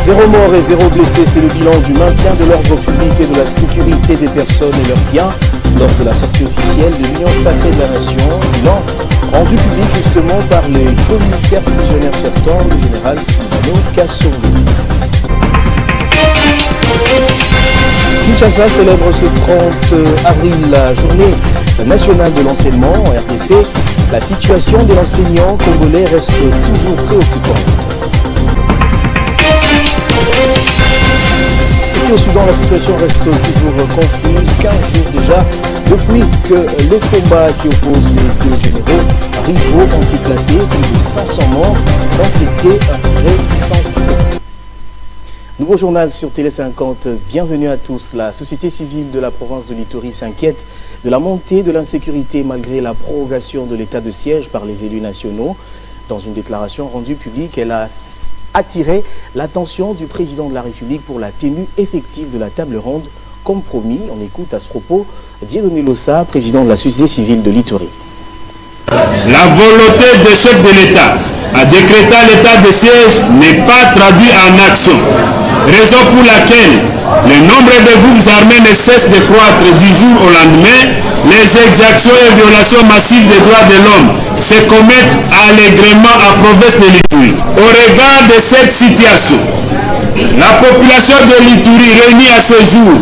0 morts et 0 blessés, c'est le bilan du maintien de l'ordre public et de la sécurité des personnes et leurs biens lors de la sortie officielle de l'Union sacrée de la Nation. Bilan rendu public justement par le commissaire divisionnaire sortant, le général Silvano Kassongo. Kinshasa célèbre ce 30 avril la journée nationale de l'enseignement en RDC. La situation de l'enseignant congolais reste toujours préoccupante. Au Soudan, la situation reste toujours confuse, 15 jours déjà depuis que les combats qui opposent les deux généraux rivaux ont éclaté. Plus de 500 morts ont été recensés. Nouveau journal sur Télé 50, bienvenue à tous. La société civile de la province de l'Ituri s'inquiète de la montée de l'insécurité malgré la prorogation de l'état de siège par les élus nationaux. Dans une déclaration rendue publique, elle a attiré l'attention du président de la République pour la tenue effective de la table ronde comme promis. On écoute à ce propos Dieudonné Lossa, président de la société civile de l'Ituri. La volonté des chefs de l'État à décréter l'état de siège n'est pas traduite en action, raison pour laquelle le nombre de groupes armés ne cesse de croître du jour au lendemain. Les exactions et violations massives des droits de l'homme se commettent allègrement à province de l'Ituri. Au regard de cette situation, la population de l'Ituri réunie à ce jour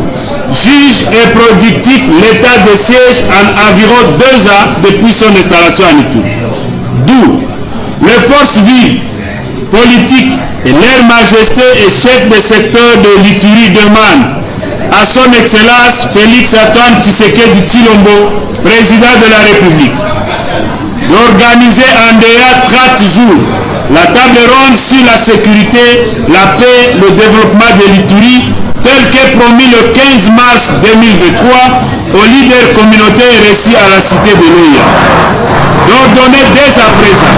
juge improductif l'état de siège en environ 2 ans depuis son installation en Ituri. D'où les forces vives, politiques et leur majesté et chef de secteur de l'Ituri demandent à son Excellence Félix Antoine Tshisekedi Tshilombo, président de la République, d'organiser en DEA 30 jours la table ronde sur la sécurité, la paix, le développement de l'Ituri, tel que promis le 15 mars 2023 aux leaders communautaires reçus à la cité de l'Oya. D'ordonner dès à présent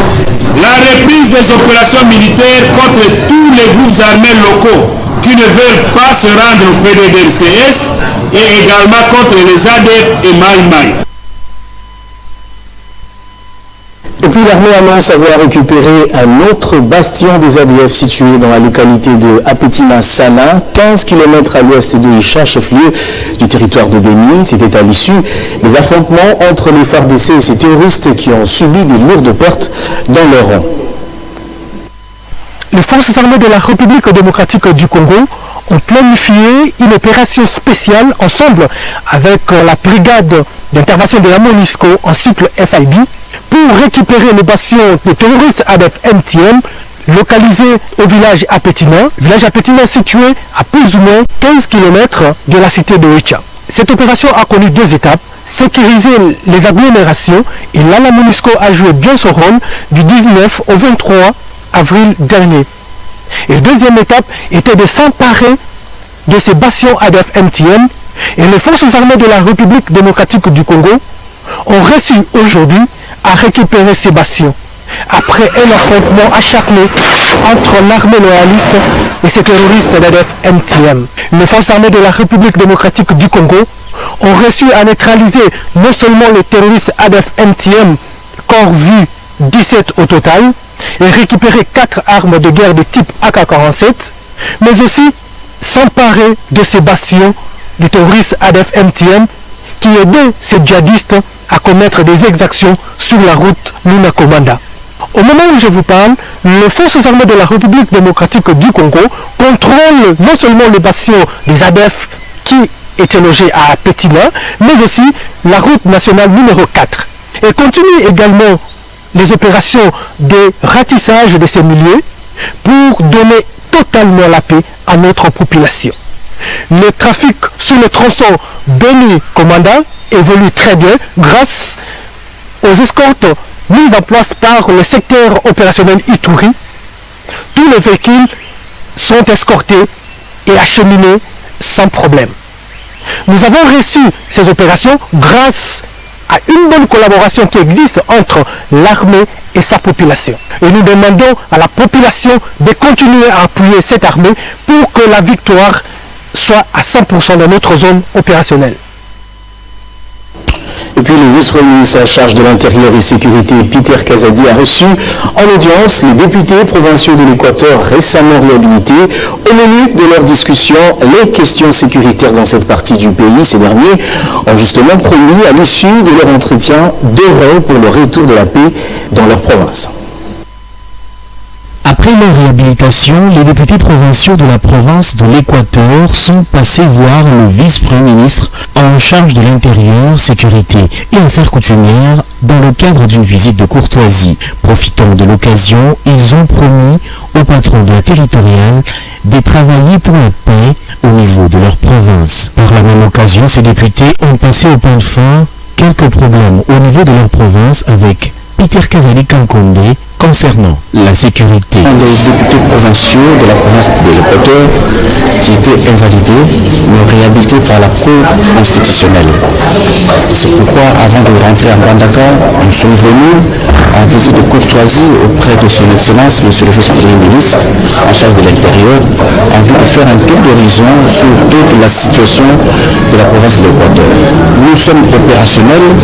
la reprise des opérations militaires contre tous les groupes armés locaux qui ne veulent pas se rendre au PDDRCS et également contre les ADF et Maï. Et puis l'armée annonce avoir récupéré un autre bastion des ADF situé dans la localité de Apetina-Sana, 15 km à l'ouest de Isha, chef-lieu du territoire de Béni. C'était à l'issue des affrontements entre les FARDC et ces terroristes qui ont subi des lourdes pertes dans leur rang. Les forces armées de la République démocratique du Congo ont planifié une opération spéciale ensemble avec la brigade d'intervention de la MONUSCO en cycle FIB pour récupérer le bastion des terroristes ADF-MTM localisé au village Apetina. Village Apetina situé à plus ou moins 15 km de la cité de Oicha. Cette opération a connu 2 étapes. Sécuriser les agglomérations et là la MONUSCO a joué bien son rôle du 19 au 23 avril dernier. Et la deuxième étape était de s'emparer de ces bastions ADF-MTM et les forces armées de la République démocratique du Congo ont réussi aujourd'hui à récupérer ces bastions après un affrontement acharné entre l'armée loyaliste et ces terroristes d'ADF-MTM. Les forces armées de la République démocratique du Congo ont réussi à neutraliser non seulement les terroristes ADF-MTM, corps vu 17 au total, et récupérer 4 armes de guerre de type AK-47, mais aussi s'emparer de ces bastions des terroristes ADF-MTM qui aidaient ces djihadistes à commettre des exactions sur la route Luna Komanda. Au moment où je vous parle, les forces armées de la République démocratique du Congo contrôlent non seulement les bastions des ADF qui étaient logés à Petina, mais aussi la route nationale numéro 4. Et continuent également les opérations de ratissage de ces milieux pour donner totalement la paix à notre population. Le trafic sur le tronçon Béni-Komanda évolue très bien grâce aux escortes mises en place par le secteur opérationnel Ituri. Tous les véhicules sont escortés et acheminés sans problème. Nous avons reçu ces opérations grâce à une bonne collaboration qui existe entre l'armée et sa population. Et nous demandons à la population de continuer à appuyer cette armée pour que la victoire soit à 100% dans notre zone opérationnelle. Et puis le vice-premier ministre en charge de l'Intérieur et Sécurité, Peter Kazadi, a reçu en audience les députés provinciaux de l'Équateur récemment réhabilités. Au menu de leur discussion, les questions sécuritaires dans cette partie du pays. Ces derniers ont justement promis à l'issue de leur entretien d'œuvrer pour le retour de la paix dans leur province. Après leur réhabilitation, les députés provinciaux de la province de l'Équateur sont passés voir le vice-premier ministre en charge de l'intérieur, sécurité et affaires coutumières dans le cadre d'une visite de courtoisie. Profitant de l'occasion, ils ont promis au patron de la territoriale de travailler pour la paix au niveau de leur province. Par la même occasion, ces députés ont passé au point de fin quelques problèmes au niveau de leur province avec Peter Kazali Kankonde concernant la sécurité. Les députés provinciaux de la province de l'Équateur qui étaient invalidés, mais réhabilités par la Cour constitutionnelle. C'est pourquoi, avant de rentrer à Mbandaka, nous sommes venus en visite de courtoisie auprès de son Excellence, M. le vice-premier ministre, en charge de l'Intérieur, en vue de faire un tour d'horizon sur toute la situation de la province de l'Équateur. Nous sommes opérationnels,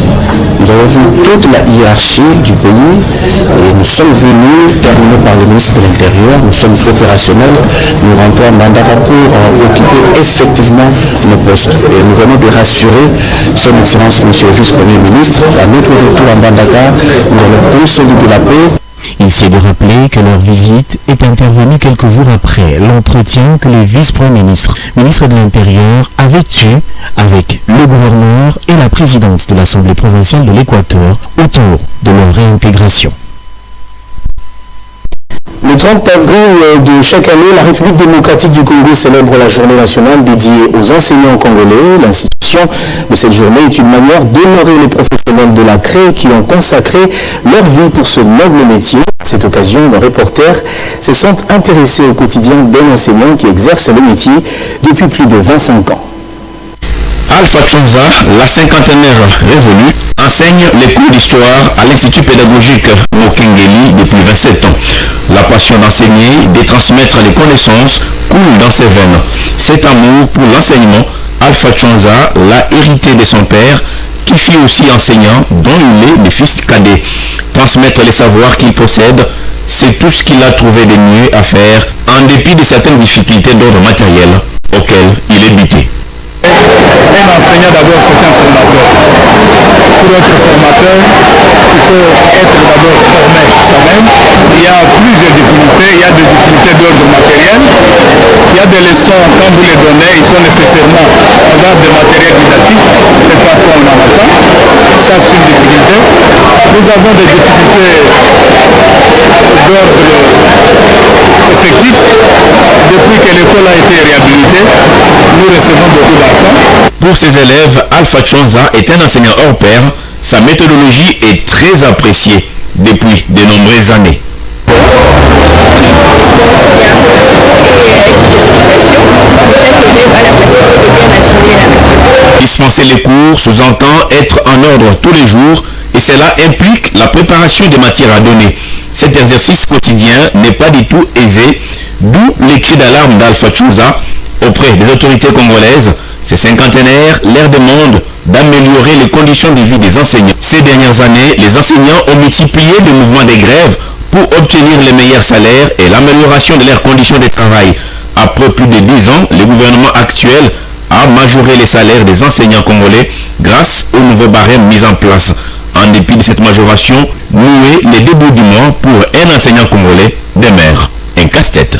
nous avons vu toute la hiérarchie du pays et nous sommes venus, terminés par le ministre de l'Intérieur, nous sommes opérationnels, nous rentrons à Mbandaka pour occuper effectivement nos postes. Et nous venons de rassurer son Excellence, M. le vice-premier ministre, à notre retour à Mbandaka, nous allons consolider la paix. Il s'est de rappeler que leur visite est intervenue quelques jours après l'entretien que le vice-premier ministre, ministre de l'Intérieur, avait eu avec le gouverneur et la présidente de l'Assemblée provinciale de l'Équateur autour de leur réintégration. Le 30 avril de chaque année, la République démocratique du Congo célèbre la journée nationale dédiée aux enseignants congolais. L'institution de cette journée est une manière d'honorer les professionnels de la CRE qui ont consacré leur vie pour ce noble métier. À cette occasion, nos reporters se sont intéressés au quotidien d'un enseignant qui exerce le métier depuis plus de 25 ans. Alpha Chonza, la cinquantenaire révolue, enseigne les cours d'histoire à l'Institut pédagogique Mokengeli depuis 27 ans. La passion d'enseigner, de transmettre les connaissances coule dans ses veines. Cet amour pour l'enseignement, Alpha Chonza l'a hérité de son père, qui fut aussi enseignant, dont il est le fils cadet. Transmettre les savoirs qu'il possède, c'est tout ce qu'il a trouvé de mieux à faire, en dépit de certaines difficultés d'ordre matériel auxquelles il est buté. Un enseignant d'abord c'est un formateur. Pour être formateur, il faut être d'abord formé soi-même. Il y a plusieurs difficultés, il y a des difficultés d'ordre matériel. Il y a des leçons, quand vous les donnez, il faut nécessairement avoir des matériels didactiques et parfois on n'en a pas. Ça c'est une difficulté. Nous avons des difficultés d'ordre effectif. Depuis que l'école a été réhabilitée, nous recevons beaucoup d'enfants. Pour ses élèves, Alpha Chonza est un enseignant hors pair. Sa méthodologie est très appréciée depuis de nombreuses années. Dispenser les cours sous-entend être en ordre tous les jours et cela implique la préparation des matières à donner. Cet exercice quotidien n'est pas du tout aisé, d'où les cris d'alarme d'Alpha Chonza auprès des autorités congolaises. Ces cinquantenaires leur demandent d'améliorer les conditions de vie des enseignants. Ces dernières années, les enseignants ont multiplié les mouvements de grève pour obtenir les meilleurs salaires et l'amélioration de leurs conditions de travail. Après plus de 10 ans, le gouvernement actuel a majoré les salaires des enseignants congolais grâce au nouveau barème mis en place. En dépit de cette majoration, nouer les débuts du mois pour un enseignant congolais demeure un casse-tête.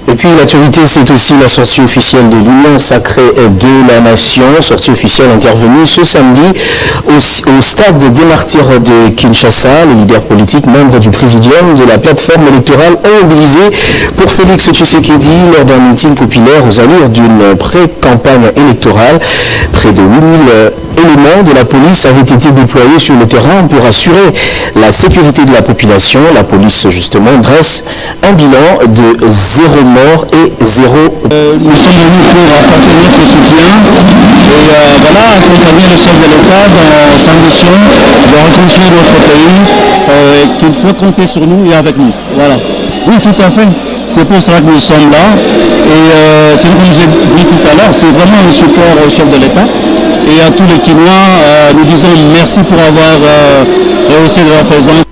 Et puis l'actualité, c'est aussi la sortie officielle de l'Union sacrée de la Nation, sortie officielle intervenue ce samedi au stade des martyrs de Kinshasa. Les leaders politiques, membres du présidium de la plateforme électorale, ont mobilisé pour Félix Tshisekedi lors d'un meeting populaire aux allures d'une pré-campagne électorale. Près de 8000 éléments de la police avaient été déployés sur le terrain pour assurer la sécurité de la population. La police, justement, dresse un bilan de 0 mort et 0... Nous sommes venus pour apporter notre soutien et voilà, accompagner le chef de l'État dans sa mission de reconstruire notre pays, qu'il peut compter sur nous et avec nous. Voilà. Oui, tout à fait. C'est pour cela que nous sommes là. Et c'est comme je vous ai dit tout à l'heure, c'est vraiment un support au chef de l'État. Et à tous les Kinois, nous disons merci pour avoir réussi de leur présence.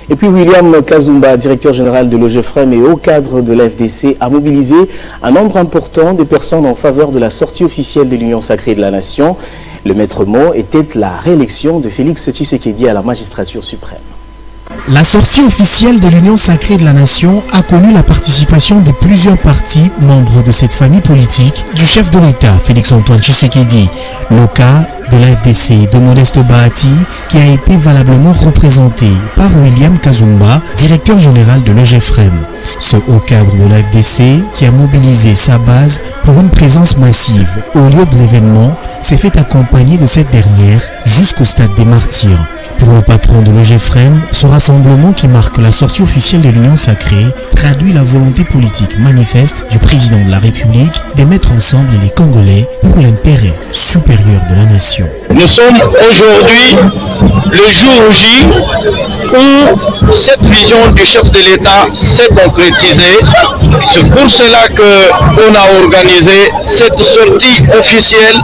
Et puis William Kazumba, directeur général de l'OGEFREM et haut cadre de l'FDC, a mobilisé un nombre important de personnes en faveur de la sortie officielle de l'Union sacrée de la Nation. Le maître mot était la réélection de Félix Tshisekedi à la magistrature suprême. La sortie officielle de l'Union sacrée de la Nation a connu la participation de plusieurs partis membres de cette famille politique du chef de l'État, Félix-Antoine Tshisekedi. Le cas de la FDC de Modeste Bahati qui a été valablement représenté par William Kazumba, directeur général de l'OGEFREM. Ce haut cadre de la FDC qui a mobilisé sa base pour une présence massive au lieu de l'événement s'est fait accompagner de cette dernière jusqu'au stade des Martyrs. Pour le patron de l'OGEFREM, ce rassemblement qui marque la sortie officielle de l'Union sacrée traduit la volonté politique manifeste du président de la République de mettre ensemble les Congolais pour l'intérêt supérieur de la nation. Nous sommes aujourd'hui le jour J où cette vision du chef de l'État s'est concrétisée. C'est pour cela qu'on a organisé cette sortie officielle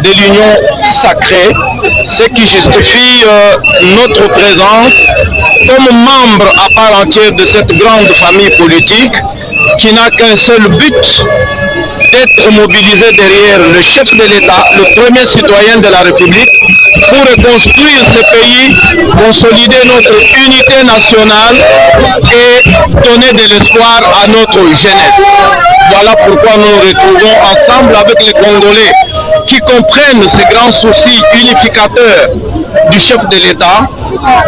de l'Union sacrée, ce qui justifie notre présence comme membre à part entière de cette grande famille politique qui n'a qu'un seul but, d'être mobilisé derrière le chef de l'État, le premier citoyen de la République, pour reconstruire ce pays, consolider notre unité nationale et donner de l'espoir à notre jeunesse. Voilà pourquoi nous nous retrouvons ensemble avec les Congolais qui comprennent ces grands soucis unificateurs du chef de l'État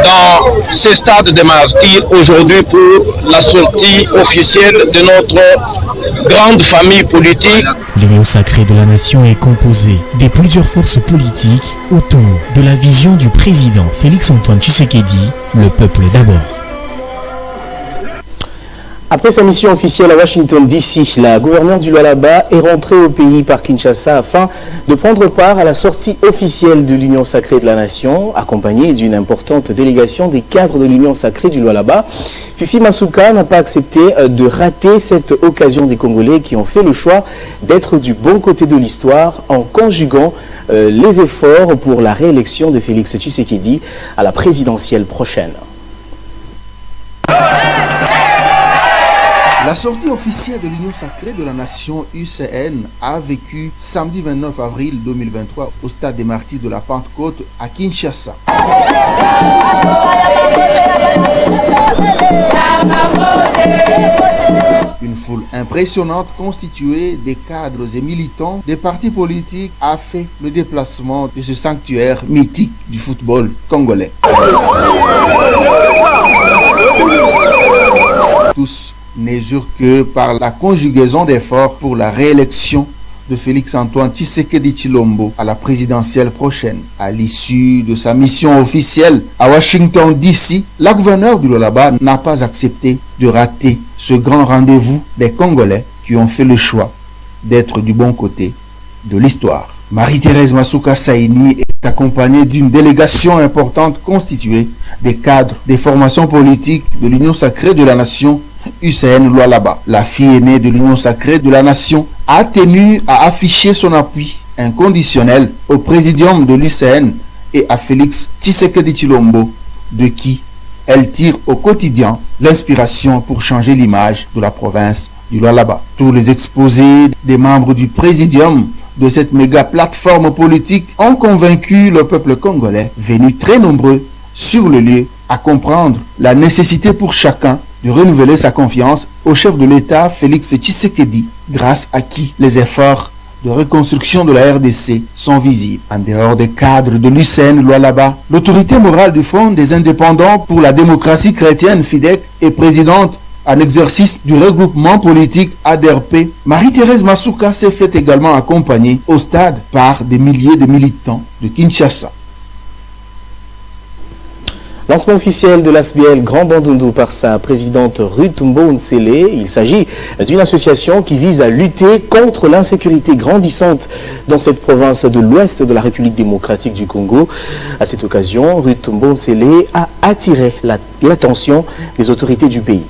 dans ce stade de martyrs aujourd'hui pour la sortie officielle de notre grande famille politique. L'Union sacrée de la Nation est composée de plusieurs forces politiques autour de la vision du président Félix-Antoine Tshisekedi, le peuple d'abord. Après sa mission officielle à Washington DC, la gouverneure du Lualaba est rentrée au pays par Kinshasa afin de prendre part à la sortie officielle de l'Union sacrée de la Nation, accompagnée d'une importante délégation des cadres de l'Union sacrée du Lualaba. Fifi Masuka n'a pas accepté de rater cette occasion des Congolais qui ont fait le choix d'être du bon côté de l'histoire en conjuguant les efforts pour la réélection de Félix Tshisekedi à la présidentielle prochaine. La sortie officielle de l'Union sacrée de la Nation UCN a vécu samedi 29 avril 2023 au stade des Martyrs de la Pentecôte à Kinshasa. Une foule impressionnante constituée des cadres et militants des partis politiques a fait le déplacement de ce sanctuaire mythique du football congolais. Tous ne jure que par la conjugaison d'efforts pour la réélection de Félix-Antoine Tshisekedi Tshilombo à la présidentielle prochaine. À l'issue de sa mission officielle à Washington DC, la gouverneure du Lualaba n'a pas accepté de rater ce grand rendez-vous des Congolais qui ont fait le choix d'être du bon côté de l'histoire. Marie-Thérèse Masuka Saini est accompagnée d'une délégation importante constituée des cadres des formations politiques de l'Union sacrée de la Nation UCN Lualaba. La fille aînée de l'Union sacrée de la Nation a tenu à afficher son appui inconditionnel au présidium de l'UCN et à Félix Tshisekedi Tshilombo, de qui elle tire au quotidien l'inspiration pour changer l'image de la province du Lualaba. Tous les exposés des membres du présidium de cette méga plateforme politique ont convaincu le peuple congolais, venu très nombreux sur le lieu, à comprendre la nécessité pour chacun de renouveler sa confiance au chef de l'État Félix Tshisekedi, grâce à qui les efforts de reconstruction de la RDC sont visibles. En dehors des cadres de l'UCN Lualaba, l'autorité morale du Front des indépendants pour la démocratie chrétienne FIDEC et présidente en exercice du regroupement politique ADRP, Marie-Thérèse Masuka s'est fait également accompagner au stade par des milliers de militants de Kinshasa. Lancement officiel de l'ASBL Grand Bandundu par sa présidente Ruth Mbonsele. Il s'agit d'une association qui vise à lutter contre l'insécurité grandissante dans cette province de l'ouest de la République démocratique du Congo. À cette occasion, Ruth Mbonsele a attiré l'attention des autorités du pays.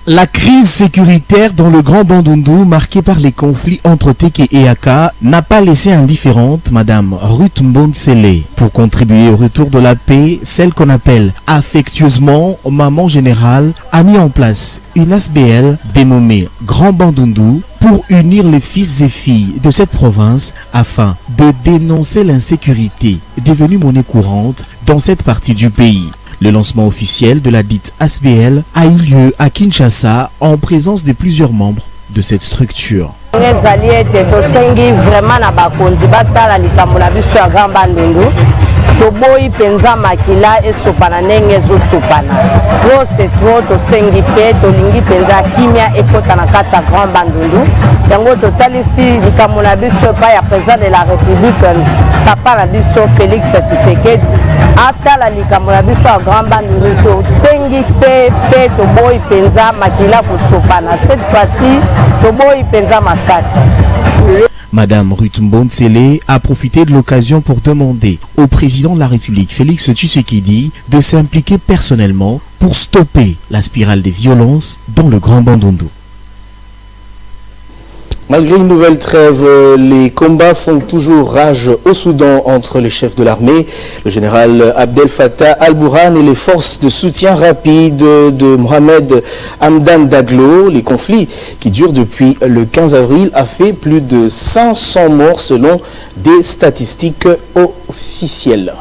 La crise sécuritaire dans le Grand Bandundu, marquée par les conflits entre Teke et Aka, n'a pas laissé indifférente Madame Ruth Mbonsele. Pour contribuer au retour de la paix, celle qu'on appelle affectueusement Maman Générale a mis en place une ASBL dénommée Grand Bandundu pour unir les fils et filles de cette province afin de dénoncer l'insécurité devenue monnaie courante dans cette partie du pays. Le lancement officiel de la dite ASBL a eu lieu à Kinshasa en présence de plusieurs membres de cette structure. toboyi penza makila esopana ndenge ezosopana tro c'est trop tosengi pe tolingi penza kimia ekota na kati ya Grand Bandundu yango totalisi likambo na biso epai ya président de la République papa na biso Félix Tshisekedi atala likambo na biso ya Grand Bandundu tosengi pe toboyi penza makila kosopana cette fois-ci toboyi penza massacre. Madame Ruth Mbonsele a profité de l'occasion pour demander au président de la République, Félix Tshisekedi, de s'impliquer personnellement pour stopper la spirale des violences dans le Grand Bandundu. Malgré une nouvelle trêve, les combats font toujours rage au Soudan entre les chefs de l'armée, le général Abdel Fattah al-Burhan et les forces de soutien rapide de Mohamed Hamdan Daglo. Les conflits qui durent depuis le 15 avril a fait plus de 500 morts selon des statistiques officielles.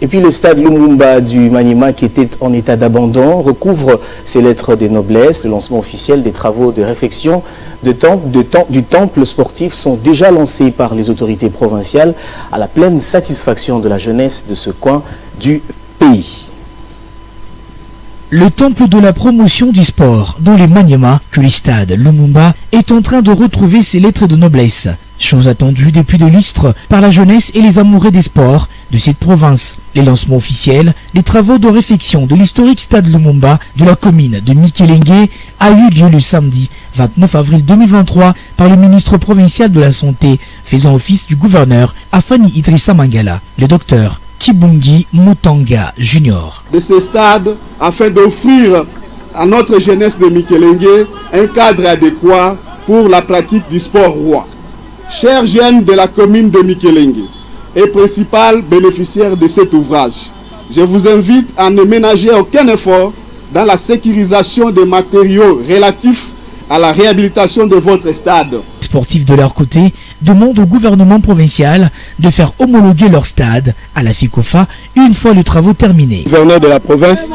Et puis le stade Lumumba du Maniema, qui était en état d'abandon, recouvre ses lettres de noblesse. Le lancement officiel des travaux de réfection du temple sportif sont déjà lancés par les autorités provinciales à la pleine satisfaction de la jeunesse de ce coin du pays. Le temple de la promotion du sport dans les Maniema, que le stade Lumumba est en train de retrouver ses lettres de noblesse. Chose attendue depuis de lustres par la jeunesse et les amoureux des sports de cette province. Les lancements officiels des travaux de réfection de l'historique stade Lumumba de la commune de Mikelenge a eu lieu le samedi 29 avril 2023 par le ministre provincial de la Santé, faisant office du gouverneur Afani Idrissa Mangala, le docteur Kibungi Mutanga Junior. De ce stade, afin d'offrir à notre jeunesse de Mikelenge un cadre adéquat pour la pratique du sport roi. Chers jeunes de la commune de Mikelenge et principal bénéficiaire de cet ouvrage, je vous invite à ne ménager aucun effort dans la sécurisation des matériaux relatifs à la réhabilitation de votre stade. Les sportifs de leur côté demandent au gouvernement provincial de faire homologuer leur stade à la FICOFA une fois les travaux terminés. Le gouverneur de la province,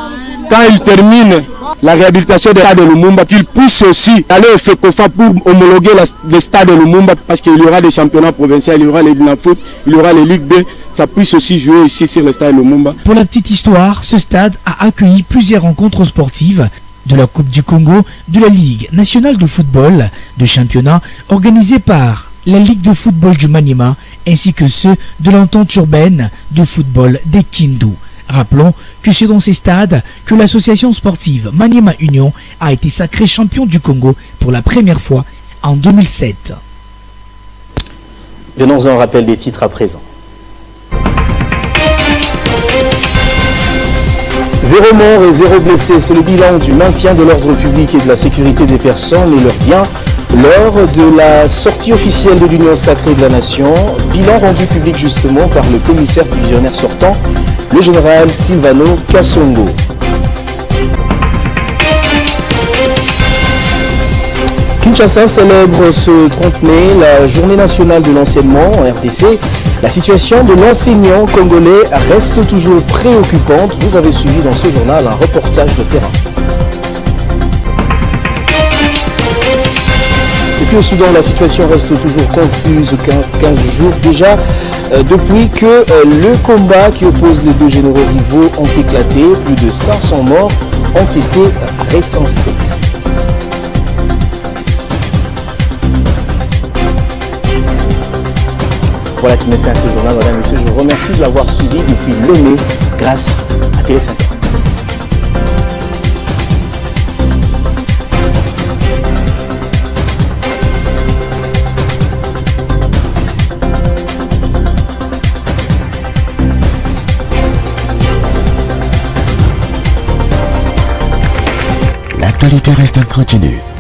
quand il termine la réhabilitation des stades de Lumumba, qu'il puisse aussi aller au FECOFA pour homologuer les stades de Lumumba, parce qu'il y aura des championnats provinciaux, il y aura les Binafoot, il y aura les Ligues 2, ça puisse aussi jouer ici sur le stade de Lumumba. Pour la petite histoire, ce stade a accueilli plusieurs rencontres sportives de la Coupe du Congo, de la Ligue nationale de football, de championnats organisés par la Ligue de football du Maniema, ainsi que ceux de l'entente urbaine de football des Kindu. Rappelons que c'est dans ces stades que l'association sportive Maniema Union a été sacrée champion du Congo pour la première fois en 2007. Venons à un rappel des titres à présent. 0 mort et 0 blessé, c'est le bilan du maintien de l'ordre public et de la sécurité des personnes et leurs biens lors de la sortie officielle de l'Union sacrée de la Nation, bilan rendu public justement par le commissaire divisionnaire sortant, le général Silvano Kassongo. Kinshasa célèbre ce 30 mai la journée nationale de l'enseignement en RDC. La situation de l'enseignant congolais reste toujours préoccupante. Vous avez suivi dans ce journal un reportage de terrain. Et puis au Soudan, la situation reste toujours confuse 15 jours déjà depuis que le combat qui oppose les deux généraux rivaux ont éclaté. Plus de 500 morts ont été recensés. Voilà qui met fin à ce journal, mesdames et messieurs. Je vous remercie de l'avoir suivi depuis Lomé grâce à Télé 5. L'actualité reste continue.